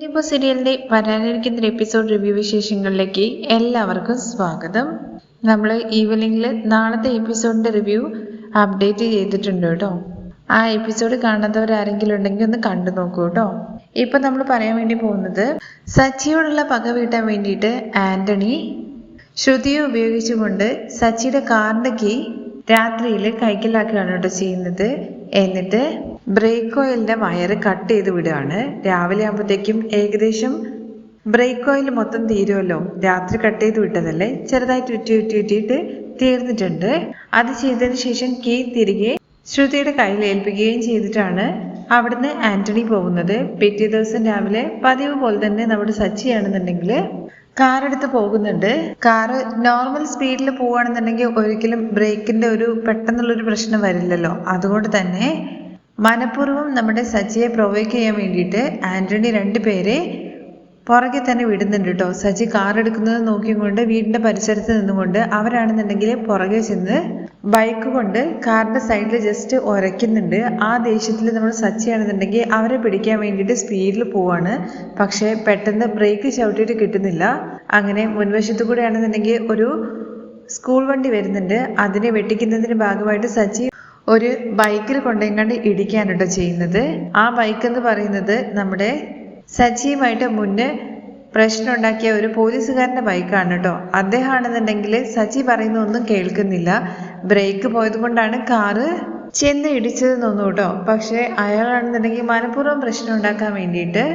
ഇപ്പോൾ സീരിയലിന്റെ വരാനിരിക്കുന്ന എപ്പിസോഡ് റിവ്യൂ വിശേഷങ്ങളിലേക്ക് എല്ലാവർക്കും സ്വാഗതം. നമ്മൾ ഈവനിങ്ങിൽ നാളത്തെ എപ്പിസോഡിന്റെ റിവ്യൂ അപ്ഡേറ്റ് ചെയ്തിട്ടുണ്ട് കേട്ടോ. ആ എപ്പിസോഡ് കാണാത്തവരാരെങ്കിലും ഉണ്ടെങ്കിൽ ഒന്ന് കണ്ടു നോക്കൂ കേട്ടോ. ഇപ്പൊ നമ്മൾ പറയാൻ വേണ്ടി പോകുന്നത്, സച്ചിയോടുള്ള പക വീട്ടാൻ വേണ്ടിയിട്ട് ആന്റണി ശ്രുതിയെ ഉപയോഗിച്ചുകൊണ്ട് സച്ചിയുടെ കാറിന്റെ കീ രാത്രിയിൽ കൈക്കലാക്കുകയാണ് കേട്ടോ ചെയ്യുന്നത്. എന്നിട്ട് ബ്രേക്ക് ഓയിലിന്റെ വയറ് കട്ട് ചെയ്ത് വിടുകയാണ്. രാവിലെ ആകുമ്പോഴത്തേക്കും ഏകദേശം ബ്രേക്ക് ഓയിൽ മൊത്തം തീരുമല്ലോ. രാത്രി കട്ട് ചെയ്ത് വിട്ടതല്ലേ, ചെറുതായിട്ട് ഉറ്റിയിട്ട് തീർന്നിട്ടുണ്ട്. അത് ചെയ്തതിന് ശേഷം കീ തിരികെ ശ്രുതിയുടെ കയ്യിൽ ഏൽപ്പിക്കുകയും ചെയ്തിട്ടാണ് അവിടുന്ന് ആന്റണി പോകുന്നത്. പിറ്റേ ദിവസം രാവിലെ പതിവ് പോലെ തന്നെ നമ്മുടെ സച്ചിയാണെന്നുണ്ടെങ്കിൽ കാറെടുത്ത് പോകുന്നുണ്ട്. കാറ് നോർമൽ സ്പീഡിൽ പോവുകയാണെന്നുണ്ടെങ്കിൽ ഒരിക്കലും ബ്രേക്കിന്റെ ഒരു പെട്ടെന്നുള്ളൊരു പ്രശ്നം വരില്ലല്ലോ. അതുകൊണ്ട് തന്നെ മനഃപൂർവ്വം നമ്മുടെ സച്ചിയെ പ്രൊവോക്ക് ചെയ്യാൻ വേണ്ടിയിട്ട് ആന്റണി രണ്ടുപേരെ പുറകെ തന്നെ വിടുന്നുണ്ട് കേട്ടോ. സച്ചി കാർ എടുക്കുന്നത് നോക്കിക്കൊണ്ട് വീടിന്റെ പരിസരത്ത് നിന്നുകൊണ്ട് അവരാണെന്നുണ്ടെങ്കിൽ പുറകെ ചെന്ന് ബൈക്ക് കൊണ്ട് കാറിന്റെ സൈഡിൽ ജസ്റ്റ് ഉരയ്ക്കുന്നുണ്ട്. ആ ദേഷ്യത്തിൽ നമ്മൾ സച്ചിയാണെന്നുണ്ടെങ്കിൽ അവരെ പിടിക്കാൻ വേണ്ടിയിട്ട് സ്പീഡിൽ പോവാണ്. പക്ഷെ പെട്ടെന്ന് ബ്രേക്ക് ചവിട്ടിയിട്ട് കിട്ടുന്നില്ല. അങ്ങനെ മുൻവശത്തു കൂടെ ആണെന്നുണ്ടെങ്കിൽ ഒരു സ്കൂൾ വണ്ടി വരുന്നുണ്ട്. അതിനെ വെട്ടിക്കുന്നതിന്റെ ഭാഗമായിട്ട് സച്ചി ഒരു ബൈക്കിൽ കൊണ്ടെങ്ങാണ്ട് ഇടിക്കാനുണ്ടോ ചെയ്യുന്നത്. ആ ബൈക്ക് എന്ന് പറയുന്നത് നമ്മുടെ സച്ചിയുമായിട്ട് മുന്നേ പ്രശ്നം ഉണ്ടാക്കിയ ഒരു പോലീസുകാരന്റെ ബൈക്കാണ് കേട്ടോ. അദ്ദേഹമാണെന്നുണ്ടെങ്കിൽ സച്ചി പറയുന്ന ഒന്നും കേൾക്കുന്നില്ല. ബ്രേക്ക് പോയത് കൊണ്ടാണ് കാറ് ചെന്ന് ഇടിച്ചതെന്നൊന്നും കേട്ടോ. പക്ഷെ അയാളാണെന്നുണ്ടെങ്കിൽ മനഃപൂർവ്വം പ്രശ്നം ഉണ്ടാക്കാൻ വേണ്ടിയിട്ട്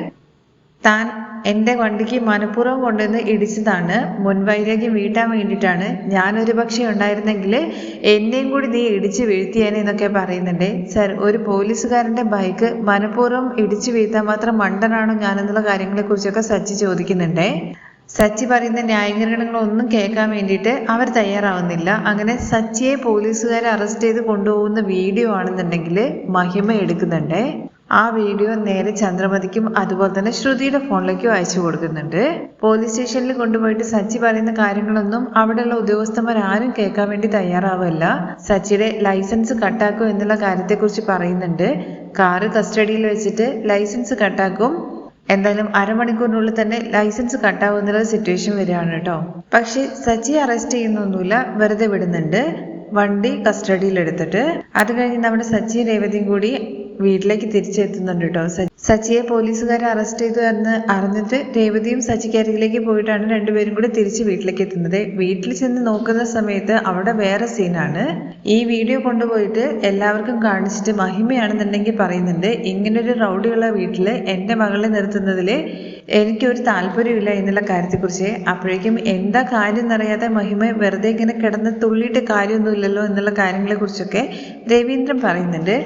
താൻ എൻ്റെ വണ്ടിക്ക് മനഃപൂർവ്വം കൊണ്ടുവന്ന് ഇടിച്ചതാണ്, മുൻവൈരാഗ്യം വീട്ടാൻ വേണ്ടിയിട്ടാണ്, ഞാനൊരു പക്ഷേ ഉണ്ടായിരുന്നെങ്കിൽ എന്നെയും കൂടി നീ ഇടിച്ച് വീഴ്ത്തിയേനെ എന്നൊക്കെ പറയുന്നുണ്ട്. സർ, ഒരു പോലീസുകാരൻ്റെ ബൈക്ക് മനഃപൂർവ്വം ഇടിച്ചു വീഴ്ത്താൻ മാത്രം മണ്ടനാണോ ഞാനെന്നുള്ള കാര്യങ്ങളെക്കുറിച്ചൊക്കെ സച്ചി ചോദിക്കുന്നുണ്ടേ. സച്ചി പറയുന്ന ന്യായീകരണങ്ങളൊന്നും കേൾക്കാൻ വേണ്ടിയിട്ട് അവർ തയ്യാറാവുന്നില്ല. അങ്ങനെ സച്ചിയെ പോലീസുകാരെ അറസ്റ്റ് ചെയ്ത് കൊണ്ടുപോകുന്ന വീഡിയോ ആണെന്നുണ്ടെങ്കിൽ മഹിമ എടുക്കുന്നുണ്ട്. ആ വീഡിയോ നേരെ ചന്ദ്രമതിക്കും അതുപോലെ തന്നെ ശ്രുതിയുടെ ഫോണിലേക്കും അയച്ചു കൊടുക്കുന്നുണ്ട്. പോലീസ് സ്റ്റേഷനിൽ കൊണ്ടുപോയിട്ട് സച്ചി പറയുന്ന കാര്യങ്ങളൊന്നും അവിടെയുള്ള ഉദ്യോഗസ്ഥന്മാരാരും കേൾക്കാൻ വേണ്ടി തയ്യാറാവില്ല. സച്ചിയുടെ ലൈസൻസ് കട്ടാക്കും എന്നുള്ള കാര്യത്തെക്കുറിച്ച് പറയുന്നുണ്ട്. കാറ് കസ്റ്റഡിയിൽ വെച്ചിട്ട് ലൈസൻസ് കട്ടാക്കും, എന്തായാലും അരമണിക്കൂറിനുള്ളിൽ തന്നെ ലൈസൻസ് കട്ടാവും എന്നുള്ള സിറ്റുവേഷൻ വരികയാണ് കേട്ടോ. പക്ഷെ സച്ചിയെ അറസ്റ്റ് ചെയ്യുന്നൊന്നുമില്ല, വെറുതെ വിടുന്നുണ്ട് വണ്ടി കസ്റ്റഡിയിൽ എടുത്തിട്ട്. അത് കഴിഞ്ഞ് നമ്മുടെ സച്ചിയും രേവതിയും കൂടി വീട്ടിലേക്ക് തിരിച്ചെത്തുന്നുണ്ട് കേട്ടോ. സച്ചിയെ പോലീസുകാരെ അറസ്റ്റ് ചെയ്തു എന്ന് അറിഞ്ഞിട്ട് രേവതിയും സച്ചിക്കരികിലേക്ക് പോയിട്ടാണ് രണ്ടുപേരും കൂടി തിരിച്ച് വീട്ടിലേക്ക് എത്തുന്നത്. വീട്ടിൽ ചെന്ന് നോക്കുന്ന സമയത്ത് അവിടെ വേറെ സീനാണ്. ഈ വീഡിയോ കൊണ്ടുപോയിട്ട് എല്ലാവർക്കും കാണിച്ചിട്ട് മഹിമയാണെന്നുണ്ടെങ്കിൽ പറയുന്നുണ്ട്, ഇങ്ങനൊരു റൗഡിയുള്ള വീട്ടിൽ എൻ്റെ മകളെ നിർത്തുന്നതിൽ എനിക്കൊരു താല്പര്യമില്ല എന്നുള്ള കാര്യത്തെക്കുറിച്ച്. അപ്പോഴേക്കും എന്താ കാര്യം എന്നറിയാതെ മഹിമ വെറുതെ ഇങ്ങനെ കിടന്ന് തുള്ളിയിട്ട് കാര്യമൊന്നുമില്ലല്ലോ എന്നുള്ള കാര്യങ്ങളെക്കുറിച്ചൊക്കെ രവീന്ദ്രൻ പറയുന്നുണ്ട്.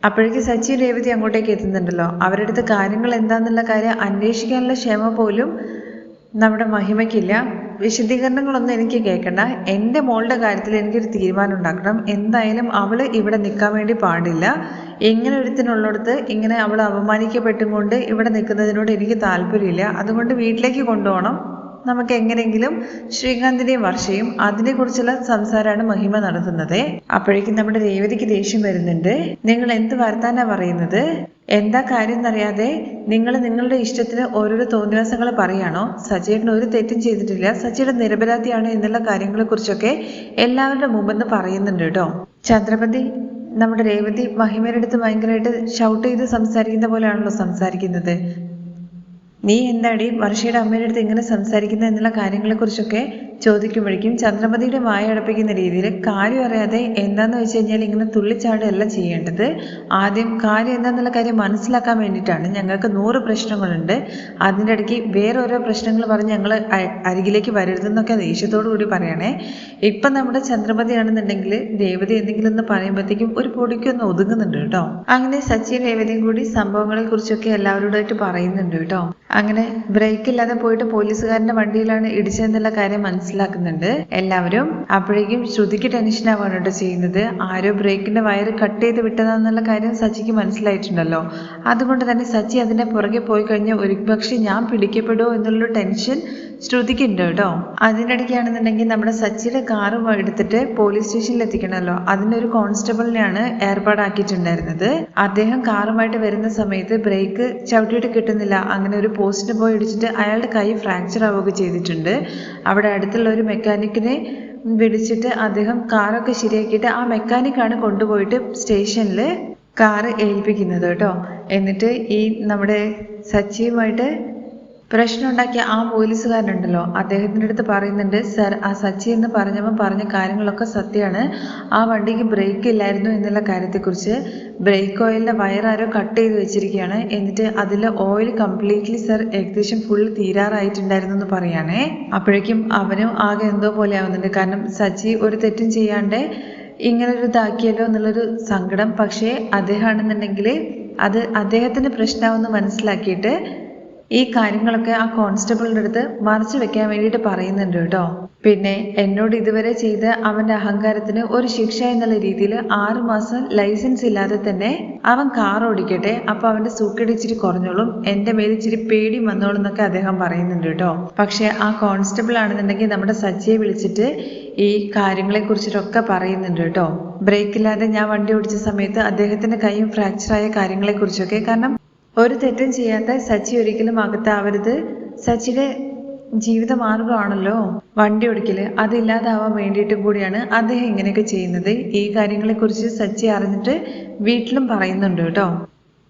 അപ്പോഴേക്കും സച്ചി രേവതി അങ്ങോട്ടേക്ക് എത്തുന്നുണ്ടല്ലോ. അവരുടെ അടുത്ത് കാര്യങ്ങൾ എന്താന്നുള്ള കാര്യം അന്വേഷിക്കാനുള്ള ക്ഷമ പോലും നമ്മുടെ മഹിമയ്ക്കില്ല. വിശദീകരണങ്ങളൊന്നും എനിക്ക് കേൾക്കണ്ട, എൻ്റെ മോളുടെ കാര്യത്തിൽ എനിക്കൊരു തീരുമാനം ഉണ്ടാക്കണം. എന്തായാലും അവൾ ഇവിടെ നിൽക്കാൻ വേണ്ടി പാടില്ല. ഇങ്ങനെ ഒരുത്തിനുള്ളിടത്ത് ഇങ്ങനെ അവൾ അപമാനിക്കപ്പെട്ടും കൊണ്ട് ഇവിടെ നിൽക്കുന്നതിനോട് എനിക്ക് താല്പര്യമില്ല. അതുകൊണ്ട് വീട്ടിലേക്ക് കൊണ്ടുപോകണം. നമുക്ക് എങ്ങനെയെങ്കിലും ശ്രീകാന്തിനെയും വർഷയും അതിനെക്കുറിച്ചുള്ള സംസാരമാണ് മഹിമ നടത്തുന്നത്. അപ്പോഴേക്കും നമ്മുടെ രേവതിക്ക് ദേഷ്യം വരുന്നുണ്ട്. നിങ്ങൾ എന്ത് വർത്താനാ പറയുന്നത്? എന്താ കാര്യം എന്നറിയാതെ നിങ്ങൾ നിങ്ങളുടെ ഇഷ്ടത്തിന് ഓരോരോ തോന്നിവാസങ്ങൾ പറയാണോ? സച്ചിയേട്ടൻ ഒരു തെറ്റും ചെയ്തിട്ടില്ല, സച്ചിയുടെ നിരപരാധിയാണ് എന്നുള്ള കാര്യങ്ങളെ കുറിച്ചൊക്കെ എല്ലാവരുടെ മുമ്പെന്ന് പറയുന്നുണ്ട് കേട്ടോ. ചന്ദ്രപതി നമ്മുടെ രേവതി മഹിമയുടെ അടുത്ത് ഭയങ്കരമായിട്ട് ഷൗട്ട് ചെയ്ത് സംസാരിക്കുന്ന പോലെയാണല്ലോ സംസാരിക്കുന്നത്. നീ എന്താടി വർഷയുടെ അമ്മയുടെ അടുത്ത് ഇങ്ങനെ സംസാരിക്കുന്ന എന്നുള്ള കാര്യങ്ങളെക്കുറിച്ചൊക്കെ ചോദിക്കുമ്പോഴേക്കും ചന്ദ്രമതിയുടെ വായ അടപ്പിക്കുന്ന രീതിയിൽ കാര്യം അറിയാതെ എന്താന്ന് വെച്ച് കഴിഞ്ഞാൽ ഇങ്ങനെ തുള്ളിച്ചാടുകയല്ല ചെയ്യേണ്ടത്. ആദ്യം കാര്യം എന്താന്നുള്ള കാര്യം മനസ്സിലാക്കാൻ വേണ്ടിയിട്ടാണ്. ഞങ്ങൾക്ക് 100 പ്രശ്നങ്ങളുണ്ട്, അതിൻ്റെ ഇടയ്ക്ക് വേറെ ഓരോ പ്രശ്നങ്ങൾ പറഞ്ഞ് ഞങ്ങൾ അരികിലേക്ക് വരരുതെന്നൊക്കെ ദേഷ്യത്തോടു കൂടി പറയണേ. ഇപ്പം നമ്മുടെ ചന്ദ്രമതിയാണെന്നുണ്ടെങ്കിൽ രേവതി എന്തെങ്കിലും ഒന്ന് പറയുമ്പോഴത്തേക്കും ഒരു പൊടിക്കൊന്ന് ഒതുങ്ങുന്നുണ്ട് കേട്ടോ. അങ്ങനെ സച്ചിയും രേവതിയും കൂടി സംഭവങ്ങളെ കുറിച്ചൊക്കെ എല്ലാവരോടായിട്ട് പറയുന്നുണ്ട് കേട്ടോ. അങ്ങനെ ബ്രേക്ക് ഇല്ലാതെ പോയിട്ട് പോലീസുകാരൻ്റെ വണ്ടിയിലാണ് ഇടിച്ചതെന്നുള്ള കാര്യം മനസ്സിലാക്കി മനസ്സിലാക്കുന്നുണ്ട് എല്ലാവരും. അപ്പോഴേക്കും ശ്രുതിക്ക് ടെൻഷൻ ആവാണ് കേട്ടോ ചെയ്യുന്നത്. ആരോ ബ്രേക്കിന്റെ വയറ് കട്ട് ചെയ്ത് വിട്ടതാന്നുള്ള കാര്യം സച്ചിക്ക് മനസ്സിലായിട്ടുണ്ടല്ലോ. അതുകൊണ്ട് തന്നെ സച്ചി അതിന്റെ പുറകെ പോയി കഴിഞ്ഞാൽ ഒരുപക്ഷെ ഞാൻ പിടിക്കപ്പെടുമോ എന്നുള്ളൊരു ടെൻഷൻ ശ്രുതിക്ക് ഉണ്ട് കേട്ടോ. അതിനിടയ്ക്കാണെന്നുണ്ടെങ്കിൽ നമ്മുടെ സച്ചിയുടെ കാറ് എടുത്തിട്ട് പോലീസ് സ്റ്റേഷനിൽ എത്തിക്കണമല്ലോ. അതിനൊരു കോൺസ്റ്റബിളിനെയാണ് ഏർപ്പാടാക്കിയിട്ടുണ്ടായിരുന്നത്. അദ്ദേഹം കാറുമായിട്ട് വരുന്ന സമയത്ത് ബ്രേക്ക് ചവിട്ടിയിട്ട് കിട്ടുന്നില്ല. അങ്ങനെ ഒരു പോസ്റ്റിന് പോയി ഇടിച്ചിട്ട് അയാളുടെ കൈ ഫ്രാക്ചർ ആവുകയൊക്കെ ചെയ്തിട്ടുണ്ട്. അവിടെ അടുത്തുള്ള ഒരു മെക്കാനിക്കിനെ വിളിച്ചിട്ട് അദ്ദേഹം കാറൊക്കെ ശരിയാക്കിയിട്ട് ആ മെക്കാനിക്കാണ് കൊണ്ടുപോയിട്ട് സ്റ്റേഷനിൽ കാറ് ഏൽപ്പിക്കുന്നത് കേട്ടോ. എന്നിട്ട് ഈ നമ്മുടെ സച്ചിയുമായിട്ട് പ്രശ്നം ഉണ്ടാക്കിയ ആ പോലീസുകാരനുണ്ടല്ലോ, അദ്ദേഹത്തിൻ്റെ അടുത്ത് പറയുന്നുണ്ട്, സർ ആ സച്ചി എന്ന് പറഞ്ഞപ്പോൾ പറഞ്ഞ കാര്യങ്ങളൊക്കെ സത്യമാണ്. ആ വണ്ടിക്ക് ബ്രേക്ക് ഇല്ലായിരുന്നു എന്നുള്ള കാര്യത്തെക്കുറിച്ച്. ബ്രേക്ക് ഓയിലിൻ്റെ വയറാരോ കട്ട് ചെയ്ത് വെച്ചിരിക്കുകയാണ്. എന്നിട്ട് അതിൽ ഓയിൽ കംപ്ലീറ്റ്ലി സർ ഏകദേശം ഫുൾ തീരാറായിട്ടുണ്ടായിരുന്നു എന്ന് പറയുകയാണേ. അപ്പോഴേക്കും അവനും ആകെ എന്തോ പോലെ ആവുന്നുണ്ട്. കാരണം സച്ചി ഒരു തെറ്റും ചെയ്യാണ്ട് ഇങ്ങനൊരു ഇതാക്കിയല്ലോ എന്നുള്ളൊരു സങ്കടം. പക്ഷേ അദ്ദേഹമാണെന്നുണ്ടെങ്കിൽ അത് അദ്ദേഹത്തിന് പ്രശ്നമാവെന്ന് മനസ്സിലാക്കിയിട്ട് ഈ കാര്യങ്ങളൊക്കെ ആ കോൺസ്റ്റബിളിൻ്റെ അടുത്ത് മറച്ചു വെക്കാൻ വേണ്ടിയിട്ട് പറയുന്നുണ്ട് കേട്ടോ. പിന്നെ എന്നോട് ഇതുവരെ ചെയ്ത അവൻ്റെ അഹങ്കാരത്തിന് ഒരു ശിക്ഷ എന്നുള്ള രീതിയിൽ 6 മാസം ലൈസൻസ് ഇല്ലാതെ തന്നെ അവൻ കാർ ഓടിക്കട്ടെ, അപ്പൊ അവന്റെ സൂക്കേട് ഇച്ചിരി കുറഞ്ഞോളും, എന്റെ മേൽ ഇച്ചിരി പേടി വന്നോളും എന്നൊക്കെ അദ്ദേഹം പറയുന്നുണ്ട് കേട്ടോ. പക്ഷെ ആ കോൺസ്റ്റബിൾ ആണെന്നുണ്ടെങ്കിൽ നമ്മുടെ സച്ചിയെ വിളിച്ചിട്ട് ഈ കാര്യങ്ങളെ കുറിച്ചിട്ടൊക്കെ പറയുന്നുണ്ട് കേട്ടോ. ബ്രേക്കില്ലാതെ ഞാൻ വണ്ടി ഓടിച്ച സമയത്ത് അദ്ദേഹത്തിന്റെ കൈയും ഫ്രാക്ചറായ കാര്യങ്ങളെ കുറിച്ചൊക്കെ. കാരണം ഒരു തെറ്റും ചെയ്യാത്ത സച്ചി ഒരിക്കലും അകത്താവരുത്. സച്ചിയുടെ ജീവിത മാർഗമാണല്ലോ വണ്ടി ഓടിക്കല്. അതില്ലാതാവാൻ വേണ്ടിയിട്ടും കൂടിയാണ് അദ്ദേഹം ഇങ്ങനെയൊക്കെ ചെയ്യുന്നത്. ഈ കാര്യങ്ങളെ കുറിച്ച് സച്ചി അറിഞ്ഞിട്ട് വീട്ടിലും പറയുന്നുണ്ട് കേട്ടോ.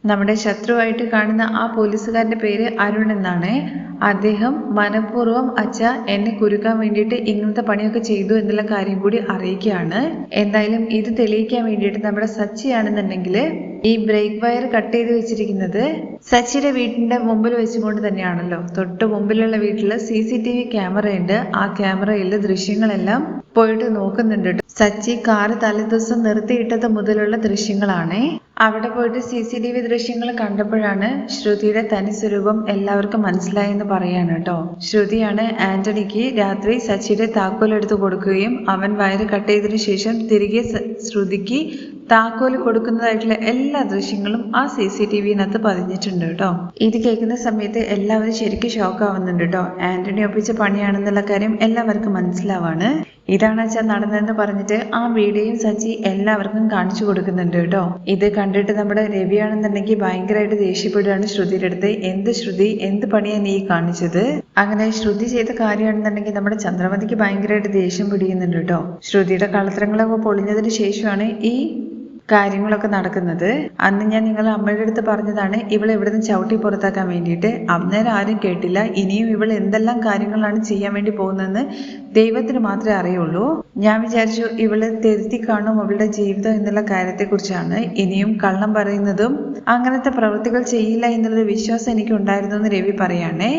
നമ്മുടെ ശത്രുവായിട്ട് കാണുന്ന ആ പോലീസുകാരന്റെ പേര് അരുൺ എന്നാണ്. അദ്ദേഹം മനഃപൂർവ്വം അച്ഛ എന്നെ കുരുക്കാൻ വേണ്ടിയിട്ട് ഇങ്ങനത്തെ പണിയൊക്കെ ചെയ്തു എന്നുള്ള കാര്യം കൂടി അറിയിക്കുകയാണ്. എന്തായാലും ഇത് തെളിയിക്കാൻ വേണ്ടിയിട്ട് നമ്മുടെ സച്ചിയാണെന്നുണ്ടെങ്കിൽ ഈ ബ്രേക്ക് വയർ കട്ട് ചെയ്ത് വെച്ചിരിക്കുന്നത് സച്ചിയുടെ വീട്ടിന്റെ മുമ്പിൽ വെച്ചുകൊണ്ട് തന്നെയാണല്ലോ. തൊട്ട് മുമ്പിലുള്ള വീട്ടില് CCTV ക്യാമറ ഉണ്ട്. ആ ക്യാമറയിൽ ദൃശ്യങ്ങളെല്ലാം പോയിട്ട് നോക്കുന്നുണ്ട്. സച്ചി കാറ് തലേദിവസം നിർത്തിയിട്ടത് മുതലുള്ള ദൃശ്യങ്ങളാണ്. അവിടെ പോയിട്ട് CCTV ദൃശ്യങ്ങൾ കണ്ടപ്പോഴാണ് ശ്രുതിയുടെ തനി സ്വരൂപം എല്ലാവർക്കും മനസ്സിലായെന്ന് പറയാണ് കേട്ടോ. ശ്രുതിയാണ് ആന്റണിക്ക് രാത്രി സച്ചിയുടെ താക്കോൽ എടുത്ത് കൊടുക്കുകയും അവൻ വയറ് കട്ട് ചെയ്തതിനു ശേഷം തിരികെ ശ്രുതിക്ക് താക്കോൽ കൊടുക്കുന്നതായിട്ടുള്ള എല്ലാ ദൃശ്യങ്ങളും ആ CCTVനകത്ത് പതിഞ്ഞിട്ടുണ്ട് കേട്ടോ. ഇത് കേൾക്കുന്ന സമയത്ത് എല്ലാവരും ശരിക്കും ഷോക്ക് ആവുന്നുണ്ട് കേട്ടോ. ആന്റണി ഒപ്പിച്ച പണിയാണെന്നുള്ള കാര്യം എല്ലാവർക്കും മനസ്സിലാവാണ്. ഇതാണ് അച്ഛൻ നടന്നതെന്ന് പറഞ്ഞിട്ട് ആ വീഡിയോയും സച്ചി എല്ലാവർക്കും കാണിച്ചു കൊടുക്കുന്നുണ്ട് കേട്ടോ. ഇത് കണ്ടിട്ട് നമ്മുടെ രവിയാണെന്നുണ്ടെങ്കിൽ ഭയങ്കരമായിട്ട് ദേഷ്യപ്പെടുകയാണ് ശ്രുതിയുടെ അടുത്ത്. എന്ത് ശ്രുതി, എന്ത് പണിയാ നീ കാണിച്ചത്? അങ്ങനെ ശ്രുതി ചെയ്ത കാര്യമാണെന്നുണ്ടെങ്കിൽ നമ്മുടെ ചന്ദ്രമതിക്ക് ഭയങ്കരമായിട്ട് ദേഷ്യം പിടിക്കുന്നുണ്ട് കേട്ടോ. ശ്രുതിയുടെ കളത്രങ്ങളൊക്കെ പൊളിഞ്ഞതിന് ശേഷമാണ് ഈ കാര്യങ്ങളൊക്കെ നടക്കുന്നത്. അന്ന് ഞാൻ നിങ്ങളെ അമ്മയുടെ അടുത്ത് പറഞ്ഞതാണ് ഇവളെ ഇവിടുന്ന് ചവിട്ടി പുറത്താക്കാൻ വേണ്ടിയിട്ട്. അന്നേരം ആരും കേട്ടില്ല. ഇനിയും ഇവൾ എന്തെല്ലാം കാര്യങ്ങളാണ് ചെയ്യാൻ വേണ്ടി പോകുന്നതെന്ന് ദൈവത്തിന് മാത്രമേ അറിയുള്ളൂ. ഞാൻ വിചാരിച്ചു ഇവള് തിരുത്തി കാണും അവളുടെ ജീവിതം എന്നുള്ള കാര്യത്തെക്കുറിച്ചാണ്. ഇനിയും കള്ളം പറയുന്നതും അങ്ങനത്തെ പ്രവൃത്തികൾ ചെയ്യില്ല എന്നുള്ളൊരു വിശ്വാസം എനിക്ക് ഉണ്ടായിരുന്നു എന്ന് രവി പറയാണേ.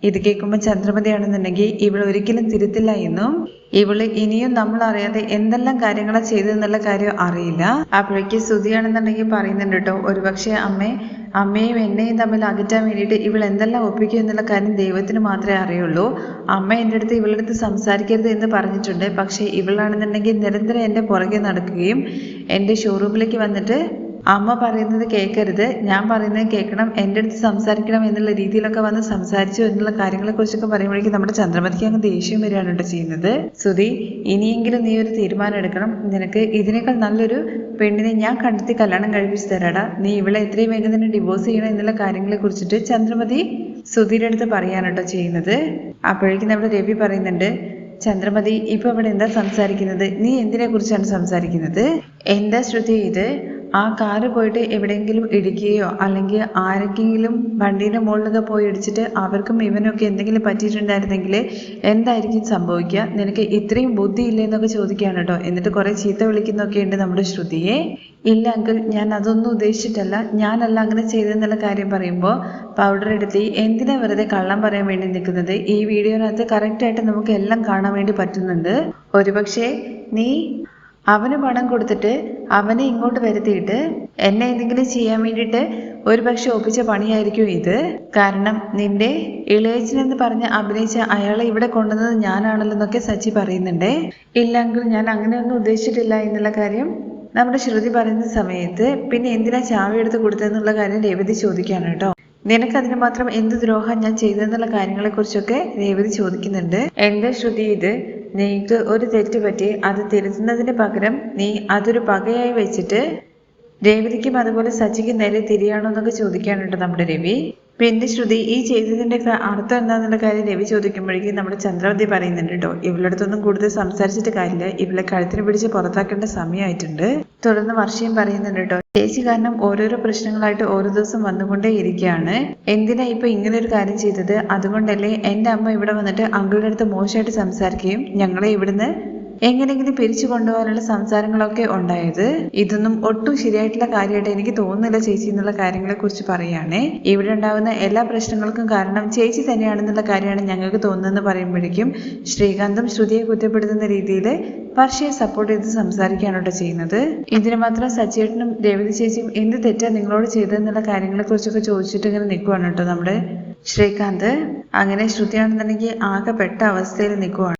ഇത് കേൾക്കുമ്പോൾ ചന്ദ്രമതിയാണെന്നുണ്ടെങ്കിൽ ഇവൾ ഒരിക്കലും തിരുത്തില്ല എന്നും ഇവള് ഇനിയും നമ്മൾ അറിയാതെ എന്തെല്ലാം കാര്യങ്ങളാണ് ചെയ്തതെന്നുള്ള കാര്യം അറിയില്ല. അപ്പോഴേക്ക് ശ്രുതിയാണെന്നുണ്ടെങ്കിൽ പറയുന്നുണ്ട് കേട്ടോ, ഒരുപക്ഷെ അമ്മയും എന്നെയും തമ്മിൽ അകറ്റാൻ വേണ്ടിയിട്ട് ഇവൾ എന്തെല്ലാം ഒപ്പിക്കും എന്നുള്ള കാര്യം ദൈവത്തിന് മാത്രമേ അറിയുള്ളൂ. അമ്മ എൻ്റെ അടുത്ത് ഇവളുടെ അടുത്ത് സംസാരിക്കരുത് എന്ന് പറഞ്ഞിട്ടുണ്ട്. പക്ഷേ ഇവളാണെന്നുണ്ടെങ്കിൽ നിരന്തരം എൻ്റെ പുറകെ നടക്കുകയും എൻ്റെ ഷോറൂമിലേക്ക് വന്നിട്ട് അമ്മ പറയുന്നത് കേൾക്കരുത്, ഞാൻ പറയുന്നത് കേൾക്കണം, എൻ്റെ അടുത്ത് സംസാരിക്കണം എന്നുള്ള രീതിയിലൊക്കെ വന്ന് സംസാരിച്ചു എന്നുള്ള കാര്യങ്ങളെ കുറിച്ചൊക്കെ പറയുമ്പോഴേക്കും നമ്മുടെ ചന്ദ്രമതിക്ക് അങ്ങ് ദേഷ്യം വരികയാണ് കേട്ടോ ചെയ്യുന്നത്. ശ്രുതി, ഇനിയെങ്കിലും നീ ഒരു തീരുമാനം എടുക്കണം. നിനക്ക് ഇതിനേക്കാൾ നല്ലൊരു പെണ്ണിനെ ഞാൻ കണ്ടെത്തി കല്യാണം കഴിപ്പിച്ച് തരാടാ. നീ ഇവളെ എത്രയും വേഗം തന്നെ ഡിവോഴ്സ് ചെയ്യണം എന്നുള്ള കാര്യങ്ങളെ കുറിച്ചിട്ട് ചന്ദ്രമതി ശ്രുതിയുടെ അടുത്ത് പറയാൻ കേട്ടോ ചെയ്യുന്നത്. അപ്പോഴേക്കും നമ്മുടെ രവി പറയുന്നുണ്ട്, ചന്ദ്രമതി ഇപ്പൊ ഇവിടെ എന്താ സംസാരിക്കുന്നത്? നീ എന്തിനെ കുറിച്ചാണ് സംസാരിക്കുന്നത്? എന്താ ശ്രുതി ഇത്? ആ കാറ് പോയിട്ട് എവിടെയെങ്കിലും ഇടിക്കുകയോ അല്ലെങ്കിൽ ആരെങ്കിലും വണ്ടീൻ്റെ മുകളിലൊക്കെ പോയി ഇടിച്ചിട്ട് അവർക്കും ഇവനൊക്കെ എന്തെങ്കിലും പറ്റിയിട്ടുണ്ടായിരുന്നെങ്കിൽ എന്തായിരിക്കും സംഭവിക്കുക? നിനക്ക് ഇത്രയും ബുദ്ധി ഇല്ലേ എന്നൊക്കെ ചോദിക്കുകയാണ് കേട്ടോ. എന്നിട്ട് കുറെ ചീത്ത വിളിക്കുന്നൊക്കെ ഉണ്ട് നമ്മുടെ ശ്രുതിയെ. ഇല്ല അങ്കിൾ, ഞാൻ അതൊന്നും ഉദ്ദേശിച്ചിട്ടല്ല, ഞാനല്ല അങ്ങനെ ചെയ്തെന്നുള്ള കാര്യം പറയുമ്പോൾ പൗഡർ എടുത്ത് എന്തിനാ വെറുതെ കള്ളം പറയാൻ വേണ്ടി നിൽക്കുന്നത്? ഈ വീഡിയോനകത്ത് കറക്റ്റായിട്ട് നമുക്ക് എല്ലാം കാണാൻ വേണ്ടി പറ്റുന്നുണ്ട്. ഒരുപക്ഷെ നീ അവന് പണം കൊടുത്തിട്ട് അവനെ ഇങ്ങോട്ട് വരുത്തിയിട്ട് എന്നെ എന്തെങ്കിലും ചെയ്യാൻ വേണ്ടിയിട്ട് ഒരു പക്ഷെ ഒപ്പിച്ച പണിയായിരിക്കും ഇത്. കാരണം നിന്റെ ഇളയച്ചനെന്ന് പറഞ്ഞ് അഭിനയിച്ച അയാളെ ഇവിടെ കൊണ്ടുവന്നത് ഞാനാണല്ലോ എന്നൊക്കെ സച്ചി പറയുന്നുണ്ടേ. ഇല്ലെങ്കിൽ ഞാൻ അങ്ങനെയൊന്നും ഉദ്ദേശിച്ചിട്ടില്ല എന്നുള്ള കാര്യം നമ്മുടെ ശ്രുതി പറയുന്ന സമയത്ത് പിന്നെ എന്തിനാ ചാവി എടുത്ത് കൊടുത്തതെന്നുള്ള കാര്യം രേവതി ചോദിക്കാണ് കേട്ടോ. നിനക്കതിന് മാത്രം എന്ത് ദ്രോഹം ഞാൻ ചെയ്തെന്നുള്ള കാര്യങ്ങളെ കുറിച്ചൊക്കെ രേവതി ചോദിക്കുന്നുണ്ട്. എന്താ ശ്രുതി ഇത്? നീക്ക് ഒരു തെറ്റ് പറ്റി അത് തിരുത്തുന്നതിന് പകരം നീ അതൊരു പകയായി വെച്ചിട്ട് രേവതിക്കും അതുപോലെ സച്ചിക്കും നേരെ തിരിയാണോ എന്നൊക്കെ ചോദിക്കാനുണ്ട് നമ്മുടെ രവി. പിന്നെ ശ്രുതി ഈ ചെയ്തതിന്റെ അർത്ഥം എന്താന്നുള്ള കാര്യം രവി ചോദിക്കുമ്പോഴേക്കും നമ്മുടെ ചന്ദ്രവതി പറയുന്നുണ്ട് കേട്ടോ, ഇവളുടെ അടുത്തൊന്നും കൂടുതൽ സംസാരിച്ചിട്ട് കാര്യമില്ല, ഇവളെ കഴുത്തിന് പിടിച്ച് പുറത്താക്കേണ്ട സമയമായിട്ടുണ്ട്. തുടർന്ന് വർഷയും പറയുന്നുണ്ട് കേട്ടോ, ചേച്ചി കാരണം ഓരോരോ പ്രശ്നങ്ങളായിട്ട് ഓരോ ദിവസം വന്നുകൊണ്ടേ ഇരിക്കുകയാണ്. എന്തിനാ ഇപ്പൊ ഇങ്ങനെ ഒരു കാര്യം ചെയ്തത്? അതുകൊണ്ടല്ലേ എന്റെ അമ്മ ഇവിടെ വന്നിട്ട് അങ്കിളുടെ അടുത്ത് മോശമായിട്ട് സംസാരിക്കുകയും ഞങ്ങളെ ഇവിടുന്ന് എങ്ങനെയെങ്കിലും പിരിച്ചു കൊണ്ടുപോകാനുള്ള സംസാരങ്ങളൊക്കെ ഉണ്ടായത്. ഇതൊന്നും ഒട്ടും ശരിയായിട്ടുള്ള കാര്യമായിട്ട് എനിക്ക് തോന്നുന്നില്ല ചേച്ചി എന്നുള്ള കാര്യങ്ങളെ കുറിച്ച് പറയുകയാണേ. ഇവിടെ ഉണ്ടാകുന്ന എല്ലാ പ്രശ്നങ്ങൾക്കും കാരണം ചേച്ചി തന്നെയാണെന്നുള്ള കാര്യമാണ് ഞങ്ങൾക്ക് തോന്നുന്നതെന്ന് പറയുമ്പോഴേക്കും ശ്രീകാന്തും ശ്രുതിയെ കുറ്റപ്പെടുത്തുന്ന രീതിയിൽ വർഷയെ സപ്പോർട്ട് ചെയ്ത് സംസാരിക്കുകയാണ് ചെയ്യുന്നത്. ഇതിന് മാത്രം സച്ചേട്ടനും രേവതി ചേച്ചിയും എന്ത് തെറ്റാ നിങ്ങളോട് ചെയ്തതെന്നുള്ള കാര്യങ്ങളെ കുറിച്ചൊക്കെ ചോദിച്ചിട്ട് ഇങ്ങനെ നിൽക്കുവാണ് കേട്ടോ നമ്മുടെ ശ്രീകാന്ത്. അങ്ങനെ ശ്രുതിയാണെന്നുണ്ടെങ്കിൽ ആകെ പെട്ട അവസ്ഥയിൽ നിൽക്കുവാണ്.